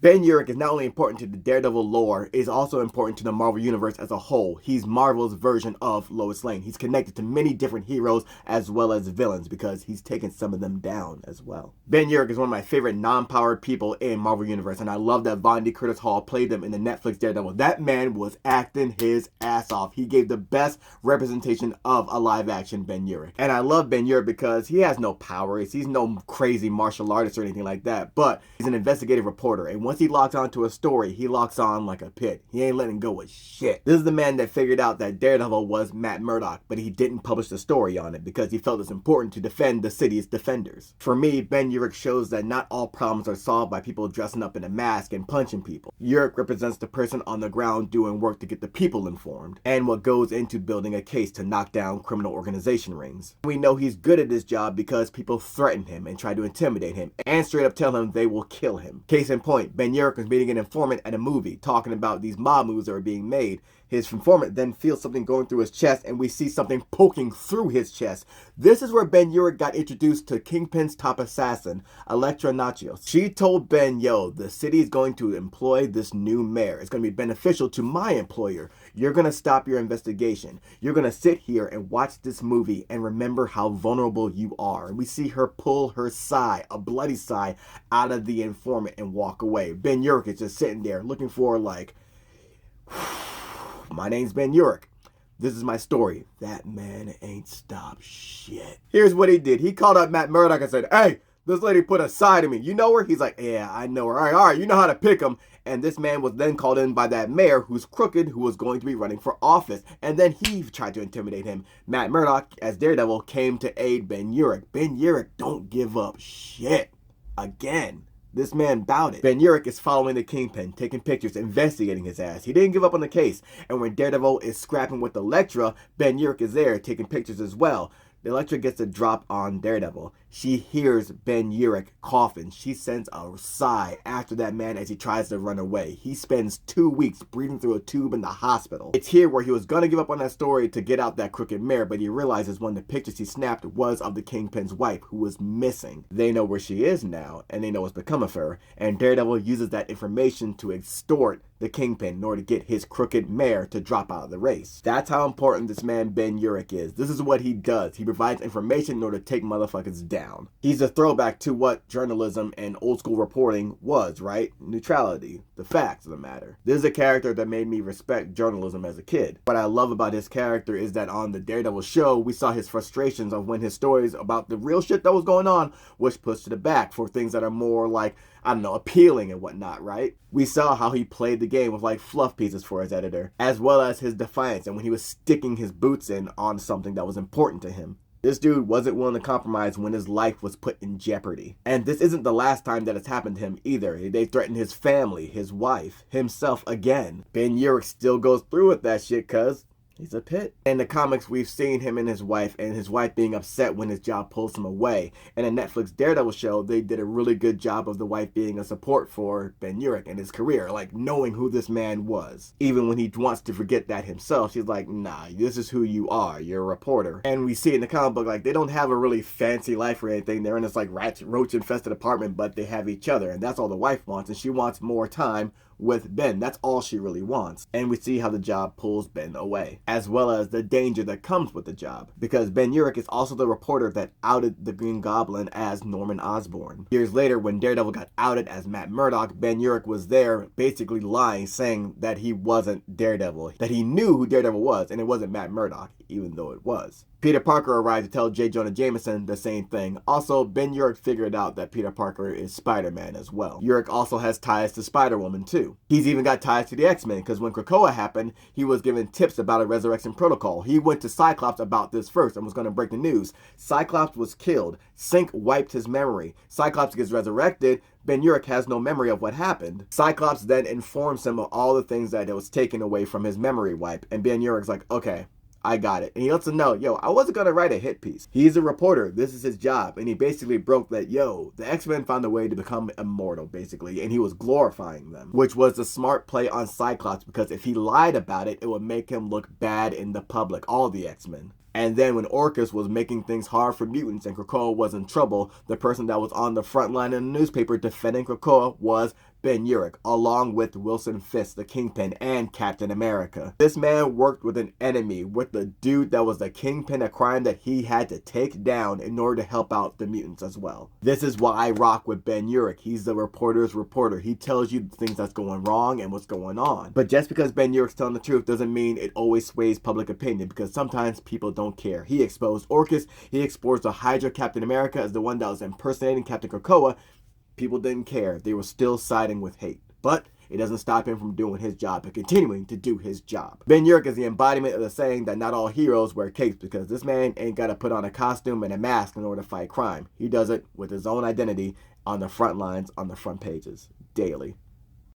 Ben Urich is not only important to the Daredevil lore, it is also important to the Marvel Universe as a whole. He's Marvel's version of Lois Lane. He's connected to many different heroes as well as villains because he's taken some of them down as well. Ben Urich is one of my favorite non-powered people in Marvel Universe, and I love that Von D. Curtis Hall played them in the Netflix Daredevil. That man was acting his ass off. He gave the best representation of a live-action Ben Urich. And I love Ben Urich because he has no powers. He's no crazy martial artist or anything like that, but he's an investigative reporter, and once he locks onto a story, he locks on like a pit. He ain't letting go of shit. This is the man that figured out that Daredevil was Matt Murdock, but he didn't publish the story on it because he felt it's important to defend the city's defenders. For me, Ben Urich shows that not all problems are solved by people dressing up in a mask and punching people. Urich represents the person on the ground doing work to get the people informed, and what goes into building a case to knock down criminal organization rings. We know he's good at this job because people threaten him and try to intimidate him, and straight up tell him they will kill him. Case in point, Ben Urich was meeting an informant at a movie, talking about these mob moves that are being made. His informant then feels something going through his chest, and we see something poking through his chest. This is where Ben Urich got introduced to Kingpin's top assassin, Elektra Natchios. She told Ben, yo, the city is going to employ this new mayor. It's going to be beneficial to my employer. You're going to stop your investigation. You're going to sit here and watch this movie and remember how vulnerable you are. And we see her pull her sigh, a bloody sigh, out of the informant and walk away. Ben Urich is just sitting there looking for like, my name's Ben Urich. This is my story. That man ain't stopped shit. Here's what he did. He called up Matt Murdock and said, hey, this lady put a side to me. You know her? He's like, yeah, I know her. All right, you know how to pick him. And this man was then called in by that mayor who's crooked, who was going to be running for office. And then he tried to intimidate him. Matt Murdock, as Daredevil, came to aid Ben Urich. Ben Urich don't give up shit. Again. This man bowed it. Ben Urich is following the Kingpin, taking pictures, investigating his ass. He didn't give up on the case. And when Daredevil is scrapping with Elektra, Ben Urich is there taking pictures as well. Elektra gets a drop on Daredevil. She hears Ben Urich coughing. She sends a sigh after that man as he tries to run away. He spends 2 weeks breathing through a tube in the hospital. It's here where he was going to give up on that story to get out that crooked mayor, but he realizes one of the pictures he snapped was of the Kingpin's wife, who was missing. They know where she is now, and they know what's become of her, and Daredevil uses that information to extort the Kingpin in order to get his crooked mayor to drop out of the race. That's how important this man Ben Urich is. This is what he does. He provides information in order to take motherfuckers down. He's a throwback to what journalism and old school reporting was, right? Neutrality, the facts of the matter. This is a character that made me respect journalism as a kid. What I love about his character is that on the Daredevil show, we saw his frustrations of when his stories about the real shit that was going on was pushed to the back for things that are more like, I don't know, appealing and whatnot, right? We saw how he played the game with like fluff pieces for his editor, as well as his defiance and when he was sticking his boots in on something that was important to him. This dude wasn't willing to compromise when his life was put in jeopardy. And this isn't the last time that it's happened to him either. They threatened his family, his wife, himself again. Ben Urich still goes through with that shit cause he's a pit. In the comics, we've seen him and his wife being upset when his job pulls him away. In a Netflix Daredevil show, they did a really good job of the wife being a support for Ben Urich and his career, like knowing who this man was. Even when he wants to forget that himself, she's like, nah, this is who you are. You're a reporter. And we see in the comic book, like, they don't have a really fancy life or anything. They're in this like roach-infested apartment, but they have each other. And that's all the wife wants. And she wants more time with Ben. That's all she really wants. And we see how the job pulls Ben away, as well as the danger that comes with the job. Because Ben Urich is also the reporter that outed the Green Goblin as Norman Osborn. Years later, when Daredevil got outed as Matt Murdock, Ben Urich was there basically lying, saying that he wasn't Daredevil, that he knew who Daredevil was, and it wasn't Matt Murdock, even though it was. Peter Parker arrived to tell J. Jonah Jameson the same thing. Also, Ben Urich figured out that Peter Parker is Spider-Man as well. Urich also has ties to Spider-Woman too. He's even got ties to the X-Men, because when Krakoa happened, he was given tips about a resurrection protocol. He went to Cyclops about this first and was going to break the news. Cyclops was killed. Synch wiped his memory. Cyclops gets resurrected. Ben Urich has no memory of what happened. Cyclops then informs him of all the things that was taken away from his memory wipe. And Ben Urich's like, okay, I got it. And he lets him know, yo, I wasn't going to write a hit piece. He's a reporter. This is his job. And he basically broke that, yo, the X-Men found a way to become immortal, basically. And he was glorifying them, which was a smart play on Cyclops, because if he lied about it, it would make him look bad in the public, all the X-Men. And then when Orcus was making things hard for mutants and Krakoa was in trouble, the person that was on the front line in the newspaper defending Krakoa was Ben Urich, along with Wilson Fisk, the Kingpin, and Captain America. This man worked with an enemy, with the dude that was the Kingpin, a crime that he had to take down in order to help out the mutants as well. This is why I rock with Ben Urich. He's the reporter's reporter. He tells you the things that's going wrong and what's going on. But just because Ben Urich's telling the truth doesn't mean it always sways public opinion, because sometimes people don't care. He exposed Orchis. He exposed the Hydra Captain America as the one that was impersonating Captain Krakoa. People didn't care. They were still siding with hate. But it doesn't stop him from doing his job and continuing to do his job. Ben Urich is the embodiment of the saying that not all heroes wear capes, because this man ain't got to put on a costume and a mask in order to fight crime. He does it with his own identity on the front lines, on the front pages, daily.